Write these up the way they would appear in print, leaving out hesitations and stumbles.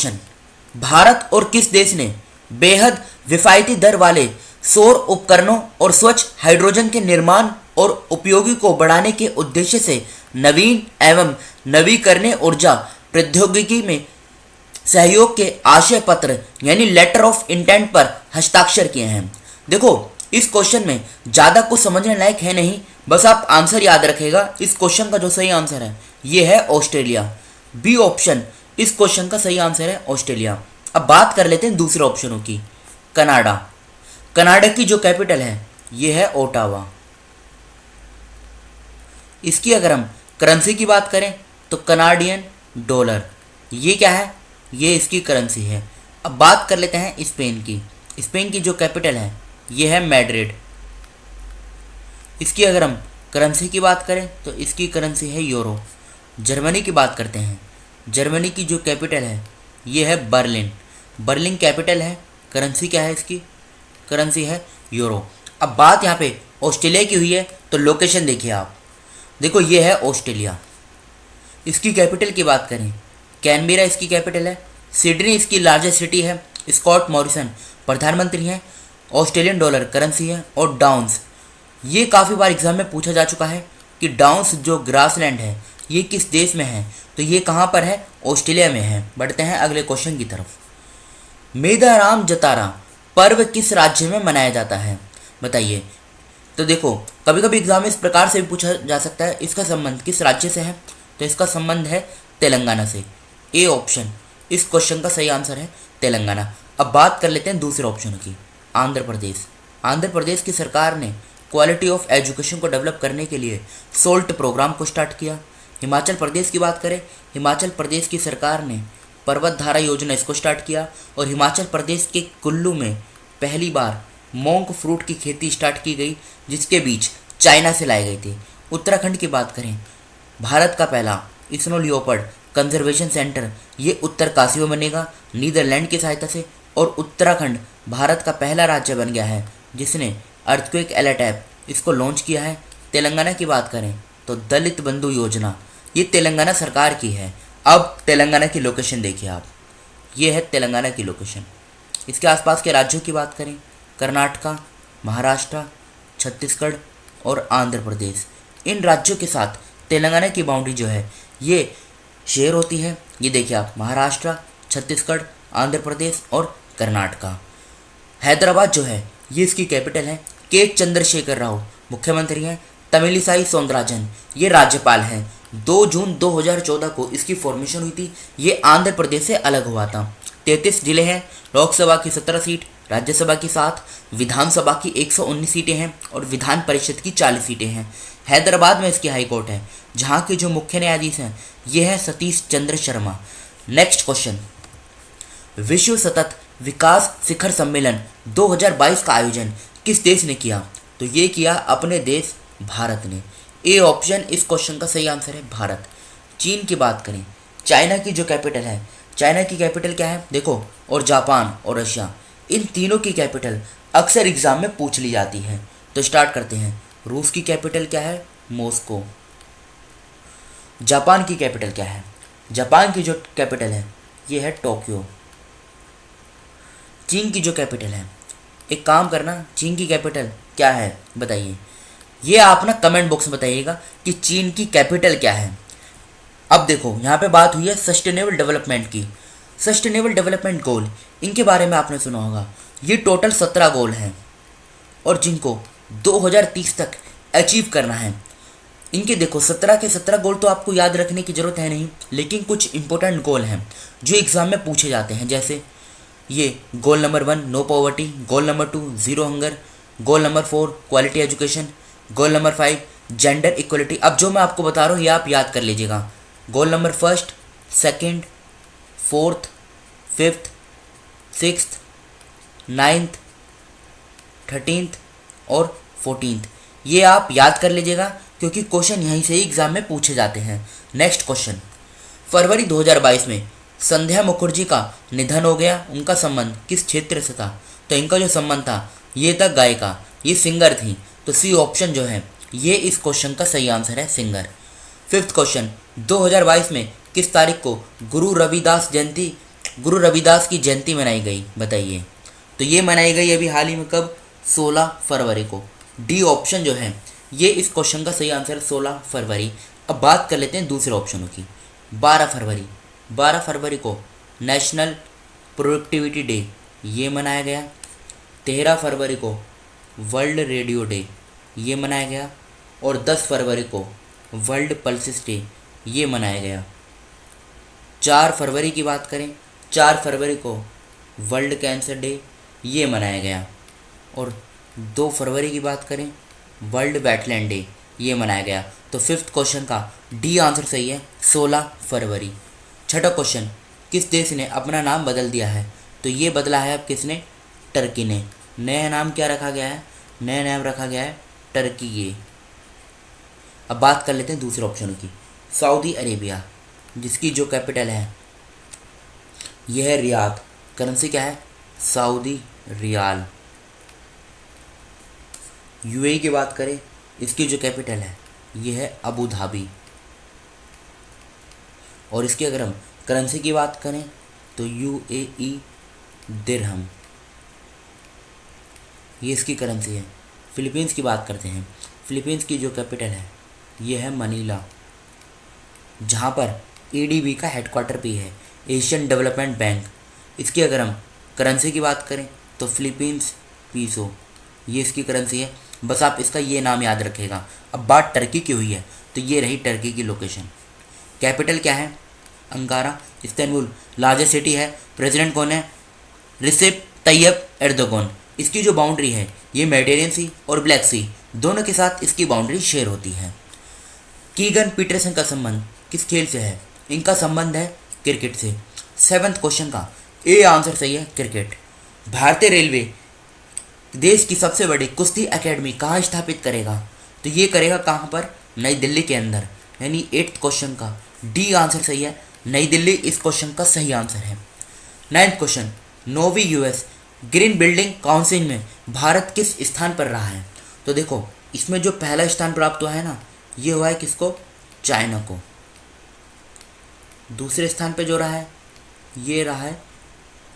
Question, Bharat और किस देश ने बेहद किफायती दर वाले सौर उपकरणों और स्वच्छ हाइड्रोजन के निर्माण और उपयोगी को बढ़ाने के उद्देश्य से नवीन एवं नवीकरणीय ऊर्जा प्रौद्योगिकी में सहयोग के आशय पत्र यानी लेटर ऑफ इंटेंट पर हस्ताक्षर किए हैं। देखो, इस क्वेश्चन में ज़्यादा कुछ समझने लायक है नहीं, बस आप आंसर याद रखेगा। इस क्वेश्चन का जो सही आंसर है ये है ऑस्ट्रेलिया। बी ऑप्शन इस क्वेश्चन का सही आंसर है ऑस्ट्रेलिया। अब बात कर लेते हैं दूसरे ऑप्शनों की। कनाडा, कनाडा की जो कैपिटल है ये है ओटावा। इसकी अगर हम करेंसी की बात करें तो कनाडियन डॉलर, ये क्या है, ये इसकी करेंसी है। अब बात कर लेते हैं स्पेन की। स्पेन की जो कैपिटल है ये है मैड्रिड। इसकी अगर हम करेंसी की बात करें तो इसकी करेंसी है यूरो। जर्मनी की बात करते हैं। जर्मनी की जो कैपिटल है ये है बर्लिन। बर्लिन कैपिटल है, करेंसी क्या है इसकी, करेंसी है यूरो। अब बात यहाँ पे ऑस्ट्रेलिया की हुई है तो लोकेशन देखिए आप, देखो ये है ऑस्ट्रेलिया। इसकी कैपिटल की बात करें, कैनबेरा इसकी कैपिटल है। सिडनी इसकी लार्जेस्ट सिटी है। स्कॉट मॉरिसन प्रधानमंत्री हैं। ऑस्ट्रेलियन डॉलर करेंसी है। और डाउन्स, ये काफ़ी बार एग्जाम में पूछा जा चुका है कि डाउन्स जो ग्रासलैंड है ये किस देश में है, तो ये कहाँ पर है, ऑस्ट्रेलिया में है। बढ़ते हैं अगले क्वेश्चन की तरफ। मेदाराम जतारा पर्व किस राज्य में मनाया जाता है, बताइए। तो देखो, कभी कभी एग्जाम में इस प्रकार से भी पूछा जा सकता है, इसका संबंध किस राज्य से है, तो इसका संबंध है तेलंगाना से। ए ऑप्शन इस क्वेश्चन का सही आंसर है तेलंगाना। अब बात कर लेते हैं दूसरे ऑप्शन की। आंध्र प्रदेश, आंध्र प्रदेश की सरकार ने क्वालिटी ऑफ एजुकेशन को डेवलप करने के लिए सोल्ट प्रोग्राम को स्टार्ट किया। हिमाचल प्रदेश की बात करें, हिमाचल प्रदेश की सरकार ने पर्वत धारा योजना इसको स्टार्ट किया। और हिमाचल प्रदेश के कुल्लू में पहली बार मोंक फ्रूट की खेती स्टार्ट की गई, जिसके बीज चाइना से लाए गए थे। उत्तराखंड की बात करें, भारत का पहला स्नो लियोपर्ड कंजर्वेशन सेंटर ये उत्तरकाशी में बनेगा नीदरलैंड की सहायता से। और उत्तराखंड भारत का पहला राज्य बन गया है जिसने अर्थक्वेक अलर्ट ऐप इसको लॉन्च किया है। तेलंगाना की बात करें तो दलित बंधु योजना ये तेलंगाना सरकार की है। अब तेलंगाना की लोकेशन देखिए आप, ये है तेलंगाना की लोकेशन। इसके आसपास के राज्यों की बात करें, कर्नाटका, महाराष्ट्र, छत्तीसगढ़ और आंध्र प्रदेश, इन राज्यों के साथ तेलंगाना की बाउंड्री जो है ये शेयर होती है। ये देखिए आप, महाराष्ट्र, छत्तीसगढ़, आंध्र प्रदेश और कर्नाटका। हैदराबाद जो है ये इसकी कैपिटल है। के चंद्रशेखर राव मुख्यमंत्री हैं। तमिलिसाई सौंदरराजन ये राज्यपाल हैं। 2 जून 2014 को इसकी फॉर्मेशन हुई थी। ये आंध्र प्रदेश से अलग हुआ था। 33 जिले हैं। लोकसभा की 17 सीट, राज्यसभा की 7, विधानसभा की 119 सीटें हैं और विधान परिषद की 40 सीटें हैं। हैदराबाद में इसकी हाई कोर्ट है, जहाँ के जो मुख्य न्यायाधीश हैं ये है सतीश चंद्र शर्मा। नेक्स्ट क्वेश्चन, विश्व सतत विकास शिखर सम्मेलन 2022 का आयोजन किस देश ने किया, तो ये किया अपने देश भारत ने। ए ऑप्शन इस क्वेश्चन का सही आंसर है भारत। चीन की बात करें, चाइना की जो कैपिटल है, चाइना की कैपिटल क्या है देखो, और जापान और रशिया, इन तीनों की कैपिटल अक्सर एग्जाम में पूछ ली जाती है। तो स्टार्ट करते हैं। रूस की कैपिटल क्या है, मॉस्को। जापान की कैपिटल क्या है, जापान की जो कैपिटल है ये है टोक्यो। चीन की जो कैपिटल है, एक काम करना, चीन की कैपिटल क्या है बताइए। ये आप ना कमेंट बॉक्स में बताइएगा कि चीन की कैपिटल क्या है। अब देखो, यहाँ पे बात हुई है सस्टेनेबल डेवलपमेंट की। सस्टेनेबल डेवलपमेंट गोल, इनके बारे में आपने सुना होगा। ये टोटल 17 गोल हैं और जिनको 2030 तक अचीव करना है। इनके देखो 17 के 17 गोल तो आपको याद रखने की ज़रूरत है नहीं, लेकिन कुछ इंपॉर्टेंट गोल हैं जो एग्ज़ाम में पूछे जाते हैं। जैसे ये goal number 1 no poverty, goal number 2 zero hunger, goal number 4 quality education, goal number 5 gender equality. अब जो मैं आपको बता रहा हूँ ये आप याद कर लीजिएगा। गोल नंबर 1, 2, 4, 5, 6, 9, 13 और 14, ये आप याद कर लीजिएगा क्योंकि क्वेश्चन यहीं से ही एग्जाम में पूछे जाते हैं। नेक्स्ट क्वेश्चन, फरवरी 2022 में संध्या मुखर्जी का निधन हो गया। उनका संबंध किस क्षेत्र से था, तो इनका जो संबंध था ये था गायिका, ये सिंगर थी। तो सी ऑप्शन जो है ये इस क्वेश्चन का सही आंसर है, सिंगर। 5th क्वेश्चन, 2022 में किस तारीख को गुरु रविदास जयंती गुरु रविदास की जयंती मनाई गई, बताइए। तो ये मनाई गई अभी हाल ही में, कब? 16 फरवरी को। डी ऑप्शन जो है ये इस क्वेश्चन का सही आंसर है, 16 फरवरी। अब बात कर लेते हैं दूसरे ऑप्शनों की। 12 फरवरी, 12 फरवरी को नेशनल प्रोडक्टिविटी डे ये मनाया गया। 13 फरवरी को वर्ल्ड रेडियो डे ये मनाया गया। और 10 फरवरी को वर्ल्ड पल्सिस डे ये मनाया गया। 4 फरवरी की बात करें, 4 फरवरी को वर्ल्ड कैंसर डे ये मनाया गया। और 2 फरवरी की बात करें, वर्ल्ड वेटलैंड डे ये मनाया गया। तो फिफ्थ क्वेश्चन का डी आंसर सही है, 16 फरवरी। छठा क्वेश्चन, किस देश ने अपना नाम बदल दिया है? तो ये बदला है अब किसने? टर्की ने। नया नाम क्या रखा गया है? नया नाम रखा गया है टर्की ये। अब बात कर लेते हैं दूसरे ऑप्शन की। सऊदी अरेबिया, जिसकी जो कैपिटल है यह है रियाद, करेंसी क्या है? Saudi riyal. यूएई की बात करें, इसकी जो कैपिटल है यह है अबू धाबी। और इसकी अगर हम करेंसी की बात करें तो यूएई दिरहम, ये इसकी करेंसी है। फिलीपींस की बात करते हैं। फिलीपींस की जो कैपिटल है यह है मनीला, जहाँ पर एडीबी का हेडक्वार्टर भी है, एशियन डेवलपमेंट बैंक। इसकी अगर हम करेंसी की बात करें तो फिलीपींस पीसो, ये इसकी करेंसी है। बस आप इसका ये नाम याद रखिएगा। अब बात टर्की की हुई है तो ये रही टर्की की लोकेशन। कैपिटल क्या है? अंकारा। इस्तांबुल लार्जेस्ट सिटी है। प्रेसिडेंट कौन है? रिसेप तैयब एर्दोगन। इसकी जो बाउंड्री है ये मेडिटेरियन सी और ब्लैक सी दोनों के साथ इसकी बाउंड्री शेयर होती है। कीगन पीटरसन का संबंध किस खेल से है? इनका संबंध है क्रिकेट से। सेवंथ क्वेश्चन का ए आंसर सही है, क्रिकेट। भारतीय रेलवे देश की सबसे बड़ी कुश्ती एकेडमी कहाँ स्थापित करेगा? तो ये करेगा कहाँ पर? नई दिल्ली के अंदर। यानी 8th क्वेश्चन का डी आंसर सही है, नई दिल्ली इस क्वेश्चन का सही आंसर है। 9th क्वेश्चन, नोवी यूएस ग्रीन बिल्डिंग काउंसिल में भारत किस स्थान पर रहा है? तो देखो इसमें जो पहला स्थान प्राप्त हुआ है ना, ये हुआ है किसको? चाइना को। दूसरे स्थान पे जो रहा है ये रहा है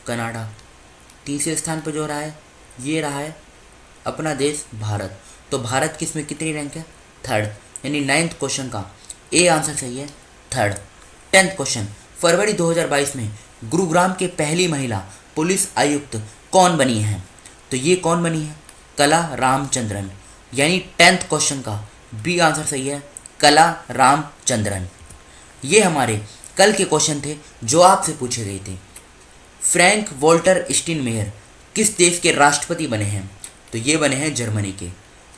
कनाडा। तीसरे स्थान पे जो रहा है ये रहा है अपना देश भारत। तो भारत किस में कितनी रैंक है? 3rd। यानी 9th क्वेश्चन का ए आंसर सही है, 3rd। 10th क्वेश्चन, फरवरी 2022 में गुरुग्राम के पहली महिला पुलिस आयुक्त कौन बनी है? तो ये कौन बनी है? कला रामचंद्रन। यानी 10th क्वेश्चन का बी आंसर सही है, कला रामचंद्रन। ये हमारे कल के क्वेश्चन थे जो आपसे पूछे गए थे। फ्रैंक वॉल्टर स्टीनमेयर किस देश के राष्ट्रपति बने हैं? तो ये बने हैं जर्मनी के।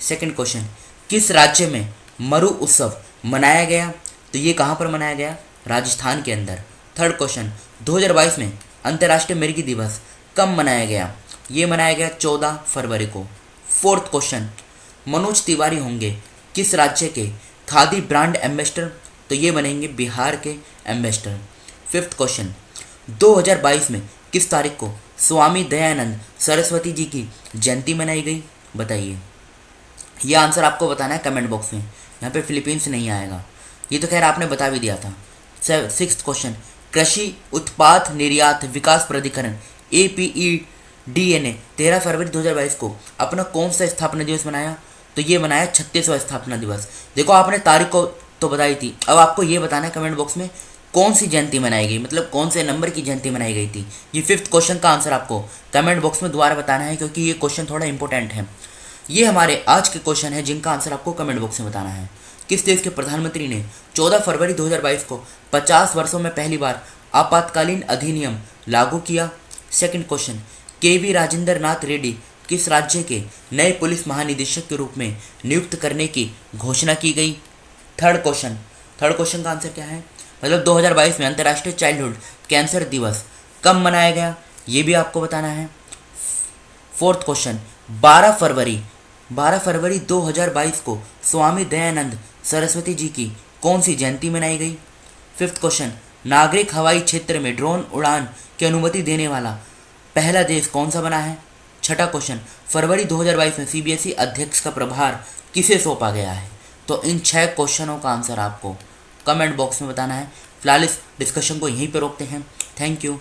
सेकंड क्वेश्चन, किस राज्य में मरु उत्सव मनाया गया? तो ये कहाँ पर मनाया गया? राजस्थान के अंदर। थर्ड क्वेश्चन, 2022 में अंतर्राष्ट्रीय मिर्गी दिवस कब मनाया गया? ये मनाया गया 14 फरवरी को। फोर्थ क्वेश्चन, मनोज तिवारी होंगे किस राज्य के खादी ब्रांड एम्बेसडर? तो ये बनेंगे बिहार के एम्बेसडर। फिफ्थ क्वेश्चन, 2022 में किस तारीख को स्वामी दयानंद सरस्वती जी की जयंती मनाई गई? बताइए। ये आंसर आपको बताना है कमेंट बॉक्स में। यहाँ पे फिलीपींस नहीं आएगा, ये तो खैर आपने बता भी दिया था। सिक्स्थ क्वेश्चन, कृषि उत्पाद निर्यात विकास प्राधिकरण APEDA ने 13 फरवरी 2022 को अपना कौन सा स्थापना दिवस मनाया? तो ये मनाया 36वां स्थापना दिवस। देखो आपने तारीख को तो बताई थी, अब आपको ये बताना है कमेंट बॉक्स में कौन सी जयंती मनाई गई, मतलब कौन से नंबर की जयंती मनाई गई थी। ये फिफ्थ क्वेश्चन का आंसर आपको कमेंट बॉक्स में दोबारा बताना है, क्योंकि ये क्वेश्चन थोड़ा इंपॉर्टेंट है। ये हमारे आज के क्वेश्चन है जिनका आंसर आपको कमेंट बॉक्स में बताना है। किस देश के प्रधानमंत्री ने 14 फरवरी 2022 को 50 वर्षों में पहली बार आपातकालीन अधिनियम लागू किया? Second question, KV Rajendra Nath Reddy किस राज्य के नए पुलिस महानिदेशक के रूप में नियुक्त करने की घोषणा की गई? थर्ड क्वेश्चन का आंसर क्या है? मतलब 2022 में अंतर्राष्ट्रीय चाइल्डहुड कैंसर दिवस कब मनाया गया? ये भी आपको बताना है। फोर्थ क्वेश्चन, 12 फरवरी 2022 को स्वामी दयानंद सरस्वती जी की कौन सी जयंती मनाई गई? फिफ्थ क्वेश्चन, नागरिक हवाई क्षेत्र में ड्रोन उड़ान की अनुमति देने वाला पहला देश कौन सा बना है? छठा क्वेश्चन, फरवरी 2022 में CBSE अध्यक्ष का प्रभार किसे सौंपा गया है? तो इन 6 क्वेश्चनों का आंसर आपको कमेंट बॉक्स में बताना है। फिलहाल इस डिस्कशन को यहीं पर रोकते हैं। Thank you.